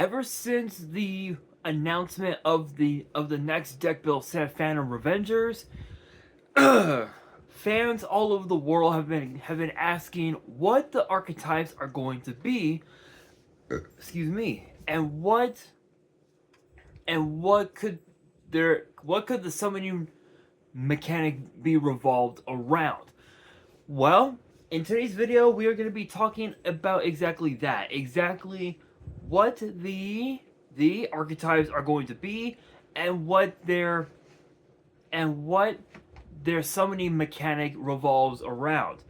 ever since the announcement of the next deck build set, Phantom Revengers, fans all over the world have been asking what the archetypes are going to be. Excuse me, and what could the summoning mechanic be revolved around? Well, in today's video, we are going to be talking about exactly that, exactly what the archetypes are going to be, and what their summoning mechanic revolves around.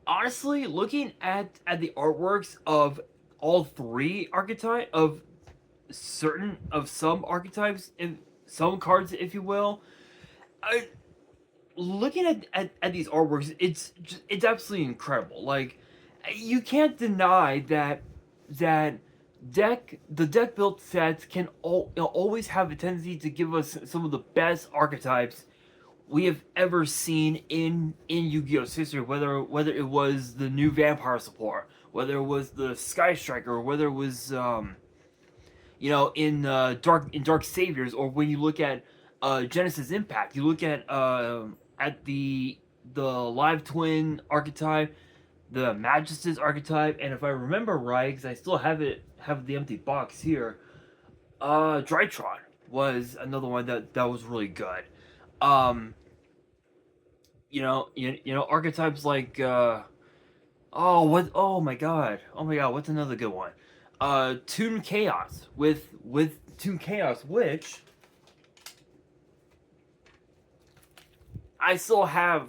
Honestly, looking at the artworks of all three archetypes of some archetypes, and some cards, if you will, looking at these artworks, it's absolutely incredible. Like, you can't deny that the deck built sets can always have a tendency to give us some of the best archetypes we have ever seen in Yu-Gi-Oh's history. Whether it was the new vampire support, whether it was the Sky Striker, or whether it was in Dark Saviors, or when you look at Genesis Impact, you look at the Live Twin archetype, the Magistus archetype, and if I remember right, because I still have the empty box here, Drytron was another one that was really good. Archetypes like oh my god, what's another good one? Toon Chaos with Toon Chaos, which I still have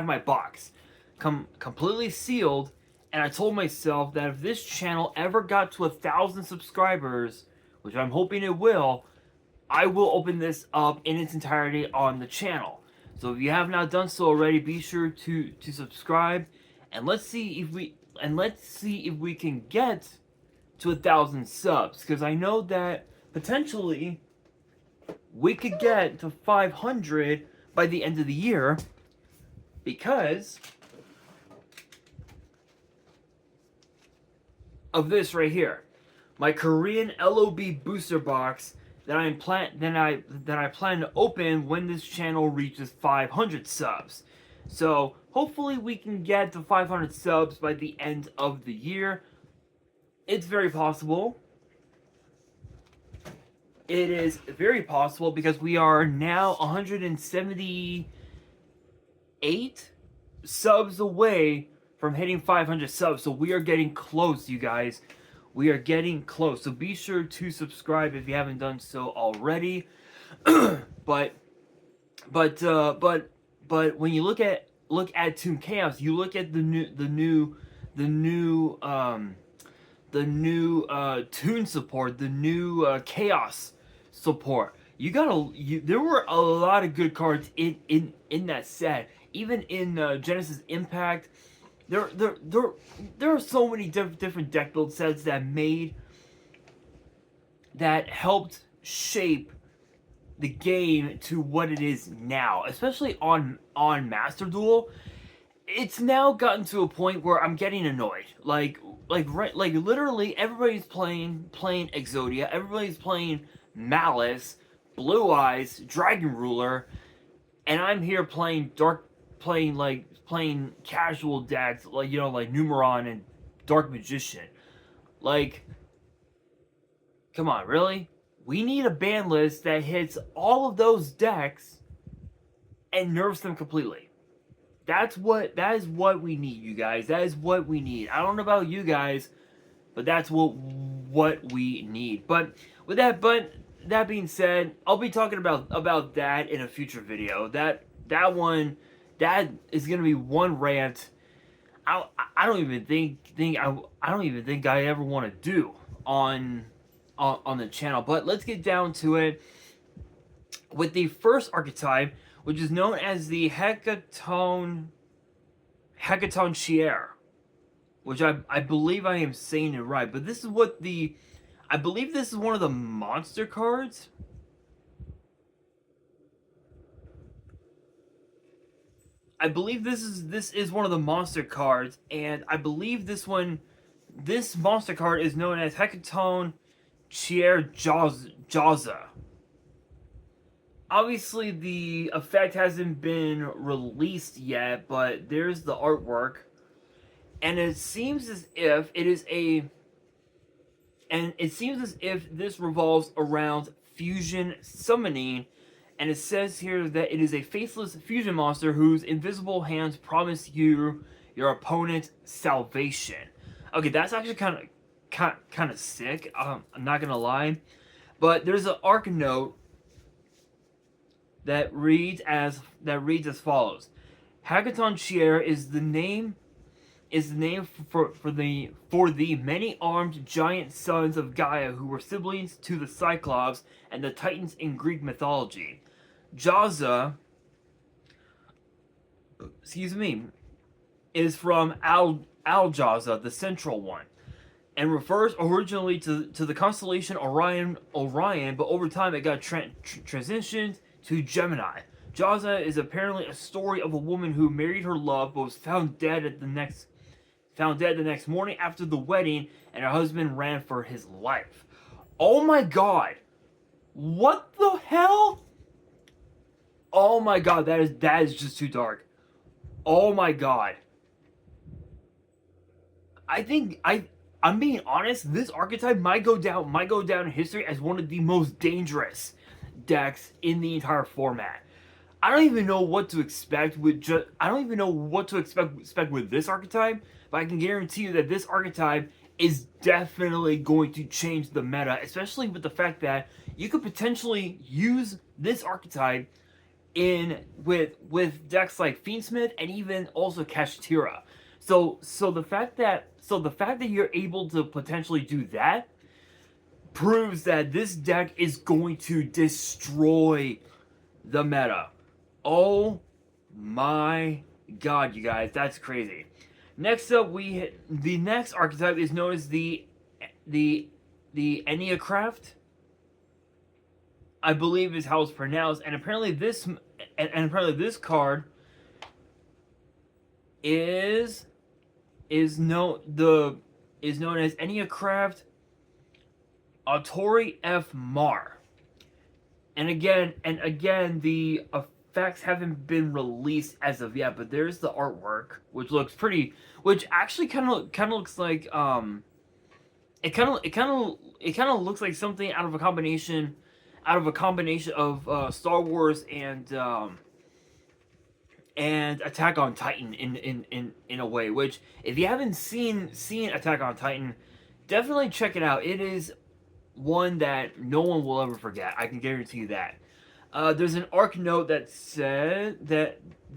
my box completely sealed, and I told myself that if this channel ever got to 1,000 subscribers, which I'm hoping it will, I will open this up in its entirety on the channel. So if you have not done so already, be sure to subscribe, and let's see if we can get to 1,000 subs, because I know that potentially we could get to 500 by the end of the year, because of this right here, my Korean LOB booster box that I plan to open when this channel reaches 500 subs. So hopefully we can get to 500 subs by the end of the year. It's very possible. It is very possible, because we are now 178 subs away from hitting 500 subs. So we are getting close, you guys. We are getting close. So be sure to subscribe if you haven't done so already. but when you look at Toon Chaos, you look at the new Toon support, the new Chaos support. There were a lot of good cards in that set. Even in Genesis Impact, there are so many different deck build sets that helped shape the game to what it is now, especially on Master Duel. It's now gotten to a point where I'm getting annoyed. Like literally everybody's playing Exodia, everybody's playing Malice, Blue Eyes, Dragon Ruler, and I'm here playing casual decks like Numeron and Dark Magician. Like, come on, really? We need a ban list that hits all of those decks and nerfs them completely. That is what we need, you guys. That is what we need. I don't know about you guys, but that's what we need. But with that being said, I'll be talking about that in a future video. That is gonna be one rant I don't even think I ever want to do on the channel. But let's get down to it with the first archetype, which is known as the Hecaton Chier, which I believe I am saying it right. But this is I believe this is one of the monster cards. I believe this is one of the monster cards, and I believe this monster card is known as Hecaton Jaza. Obviously, the effect hasn't been released yet, but there's the artwork, and it seems as if this revolves around fusion summoning, and it says here that it is a faceless fusion monster whose invisible hands promise you your opponent's salvation. Okay, that's actually kind of sick. I'm not gonna lie, but there's an arc note that reads as follows: Hackathon Chair is the name for the many-armed giant sons of Gaia who were siblings to the Cyclops and the Titans in Greek mythology. Jaza, is from Al-Jaza, the central one, and refers originally to the constellation Orion, but over time it got transitioned to Gemini. Jaza is apparently a story of a woman who married her love but was found dead the next morning after the wedding, and her husband ran for his life. Oh my god. What the hell? Oh my god, that is just too dark. Oh my god. I'm being honest, this archetype might go down in history as one of the most dangerous decks in the entire format. I don't even know what to expect with this archetype, but I can guarantee you that this archetype is definitely going to change the meta, especially with the fact that you could potentially use this archetype with decks like Fiendsmith and even also Kashtira. So the fact that you're able to potentially do that proves that this deck is going to destroy the meta. Oh my god, you guys, that's crazy. Next up, the next archetype is known as the Enneacraft, I believe is how it's pronounced, and apparently this card is known as Enneacraft Autori F. Mar. And again, the effects haven't been released as of yet, but there's the artwork, which actually kind of looks like it kind of looks like something out of a combination of Star Wars and Attack on Titan in a way. Which, if you haven't seen Attack on Titan, definitely check it out. It is one that no one will ever forget. I can guarantee you that. There's an arc note that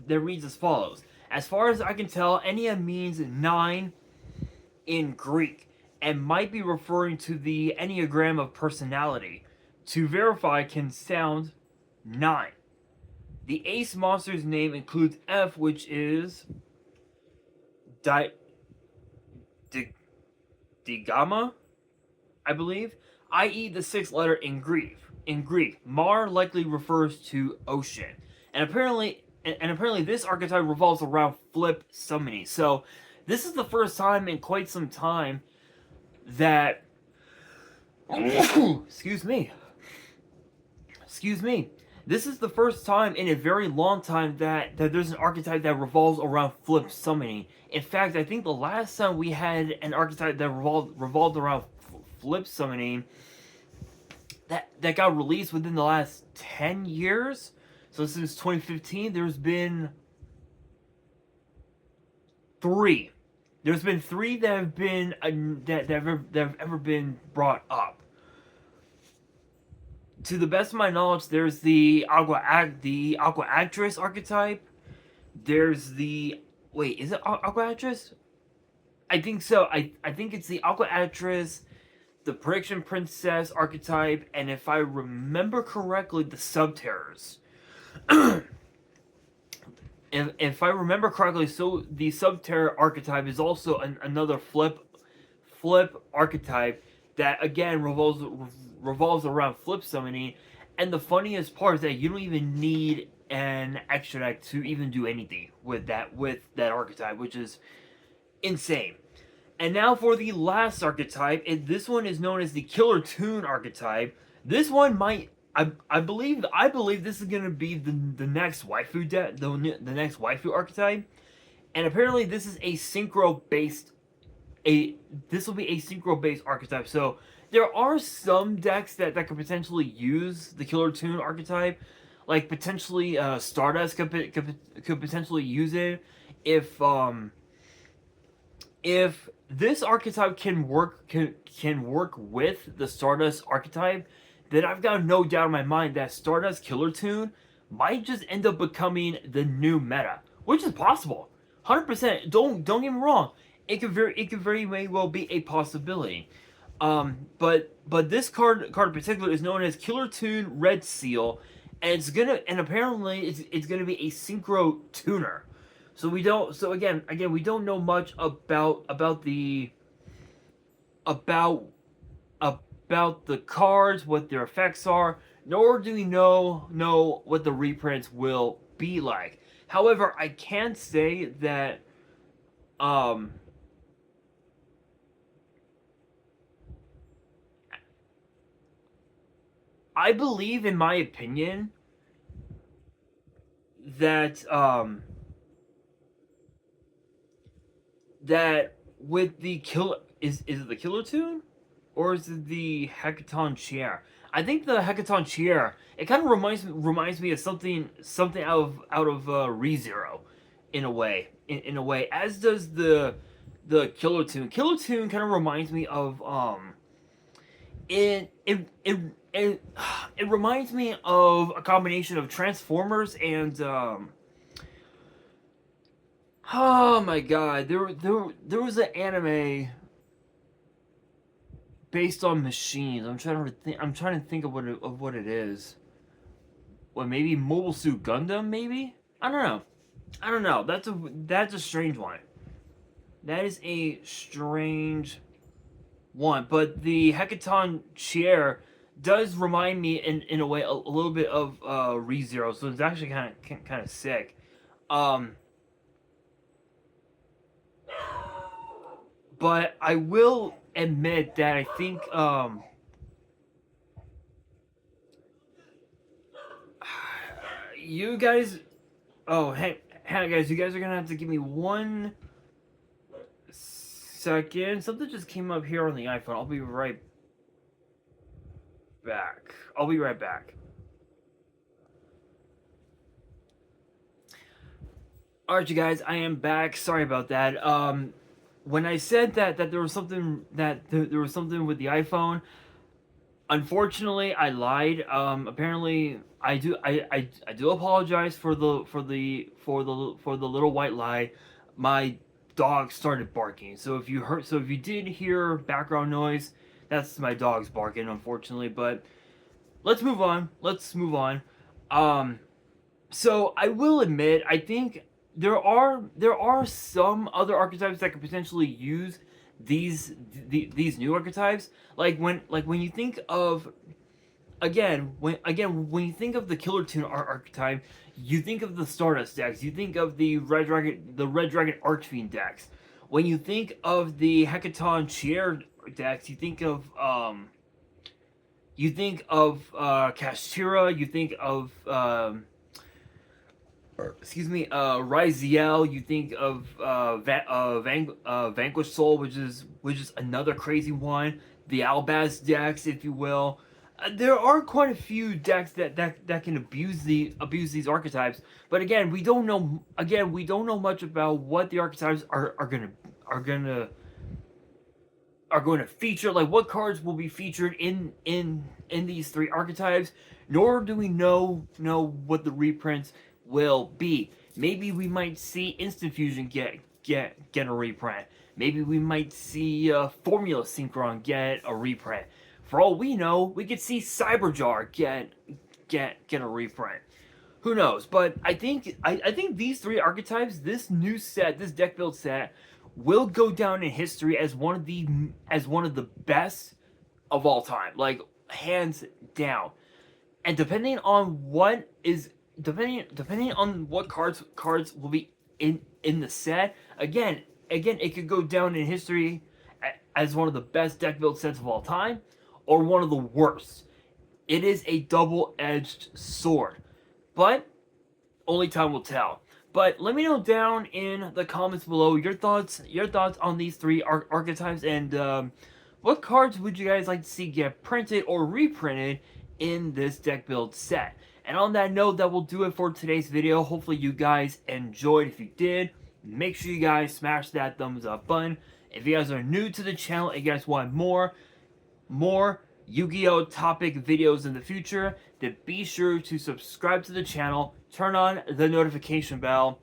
reads as follows: As far as I can tell, Ennea means 9 in Greek and might be referring to the Enneagram of personality. To verify, can sound 9. The ace monster's name includes F, which is Digama, I believe, i.e. the 6th letter in Greek. Mar likely refers to ocean, and apparently this archetype revolves around flip summoning. So this is the first time in quite some time that excuse me. This is the first time in a very long time that there's an archetype that revolves around flip summoning. In fact, I think the last time we had an archetype that revolved around flip summoning that got released within the last 10 years. So since 2015, there's been 3. There's been 3 that have been that have ever been brought up. To the best of my knowledge, there's the Aqua Actress archetype. There's the is it Aqua Actress? I think so. I think it's the Aqua Actress, the Prediction Princess archetype, and if I remember correctly, the Subterrors. If I remember correctly, so the Subterror archetype is also another flip archetype that again revolves around flip summoning. And the funniest part is that you don't even need an extra deck to even do anything with that archetype, which is insane. And now for the last archetype, this one is known as the Killer Toon archetype. This one might, I believe this is gonna be the next waifu the next waifu archetype. And apparently this is a synchro based this will be a synchro based archetype. So there are some decks that could potentially use the Killer Toon archetype, like potentially Stardust could potentially use it if this archetype can work with the Stardust archetype, then I've got no doubt in my mind that Stardust Killer Toon might just end up becoming the new meta, which is possible. 100%. Don't get me wrong. It could very well be a possibility. But this card in particular is known as Killer Toon Red Seal, and apparently it's gonna be a synchro tuner. So again we don't know much about the cards, what their effects are, nor do we know what the reprints will be like. However, I can say that I believe, in my opinion, that that with the killer is it the Killer Toon or is it the Hekaton Chair? I think the Hekaton Chair, it kind of reminds me of something out of ReZero in a way, in a way, as does the Killer Toon. Killer Toon kind of reminds me of it reminds me of a combination of Transformers and oh my god, there was an anime based on machines. I'm trying to think of what it is. What, maybe Mobile Suit Gundam? Maybe, I don't know. That's a strange one. That is a strange one. But the Hekaton Chair does remind me in a way a little bit of ReZero, so it's actually kind of sick. But I will admit that I think you guys. Oh, hey guys, you guys are gonna have to give me 1 second. Something just came up here on the iPhone. I'll be right back. Alright, you guys, I am back. Sorry about that. When I said that there was something with the iPhone, unfortunately I lied. Apparently I do apologize for the little white lie. My dog started barking. So if you did hear background noise, that's my dog's barking, unfortunately. But let's move on. So I will admit, I think there are some other archetypes that could potentially use these new archetypes. Like when you think of when you think of the Killer Toon archetype, you think of the Stardust decks, you think of the Red Dragon Archfiend decks. When you think of the Hekaton Chair decks, you think of Kashtira, you think of Ryziel, you think of Vanquish Soul, which is another crazy one. The Albaz decks, if you will. There are quite a few decks that can abuse these archetypes, but again, we don't know much about what the archetypes are going to feature, like what cards will be featured in these three archetypes, nor do we know what the reprints will be. Maybe we might see Instant Fusion get a reprint. Maybe we might see Formula Synchron get a reprint. For all we know, we could see Cyberjar get a reprint. Who knows? But I think these three archetypes, this new set, this deck build set, will go down in history as one of the best of all time, like hands down. And depending on what cards will be in the set, again, it could go down in history as one of the best deck build sets of all time, or one of the worst. It is a double-edged sword, but only time will tell. But let me know down in the comments below your thoughts on these three archetypes, and what cards would you guys like to see get printed or reprinted in this deck build set. And on that note, that will do it for today's video. Hopefully you guys enjoyed. If you did, make sure you guys smash that thumbs up button. If you guys are new to the channel and you guys want more Yu-Gi-Oh topic videos in the future, then be sure to subscribe to the channel, turn on the notification bell,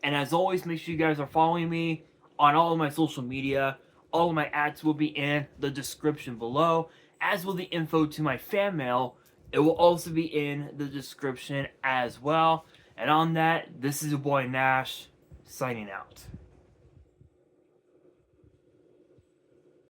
and as always, make sure you guys are following me on all of my social media. All of my ads will be in the description below, as will the info to my fan mail. It will also be in the description as well. And on that, this is your boy Nash, signing out.